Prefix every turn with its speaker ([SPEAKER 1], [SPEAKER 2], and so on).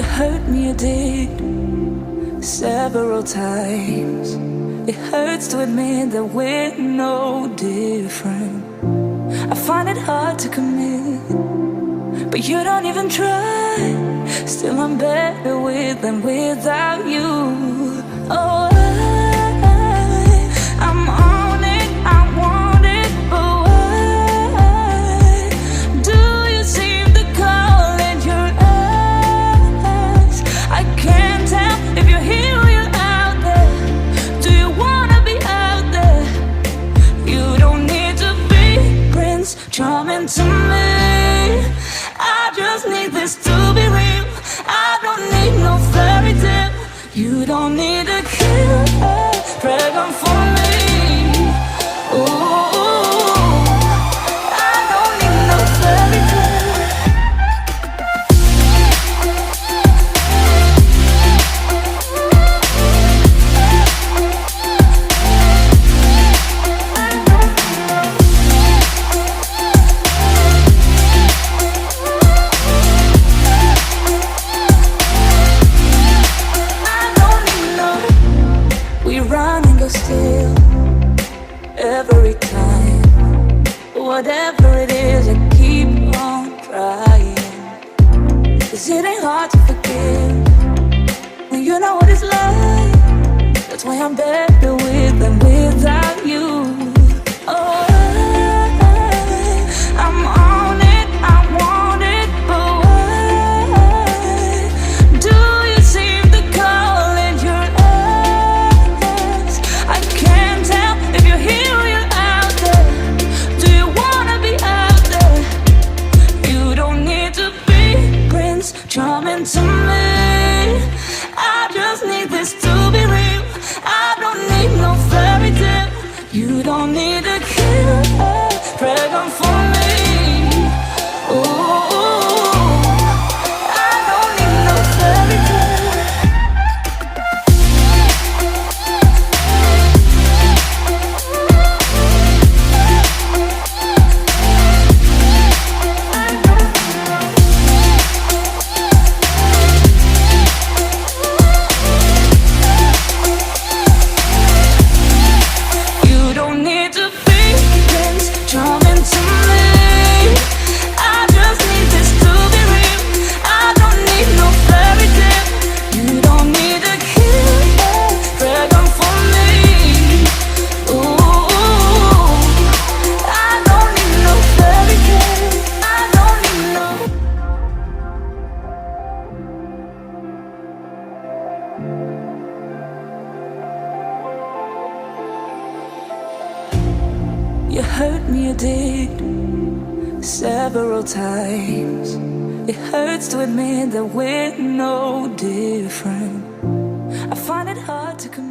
[SPEAKER 1] You hurt me, you did, several times. It hurts to admit that we're no different. I find it hard to commit, but you don't even try. Still I'm better with than without you. Oh, I'm on it, I want it, but why do you seem to call in your eyes? I can't tell if you're here or you're out there. Do you wanna be out there? You don't need to be Prince Charming to me. I just need this to be real. I don't need no fairy tale. You don't need a killer dragon for me. Ooh, I don't need no fairy tale. Still, every time, whatever it is, I keep on trying. 'Cause it ain't hard to forgive when you know what it's like. That's why I'm better with than without you. Oh, I'm on it, I want it, but why do you seem to call in your eyes? I can't tell if you're here or you're out there. Do you wanna be out there? You don't need to be Prince Charming to me. I just need this to be real. I don't need no fairy tale. You don't need a killer dragon for me. Ooh, I don't need no fairy tale. You don't need to be Prince Charming to me. I just need this to be real. I don't need no fairy tale. You don't need a killer dragon for me. Ooh, I don't need no fairy tale. I don't need no. You hurt me, you did, several times. It hurts to admit that we're no different. I find it hard to commit.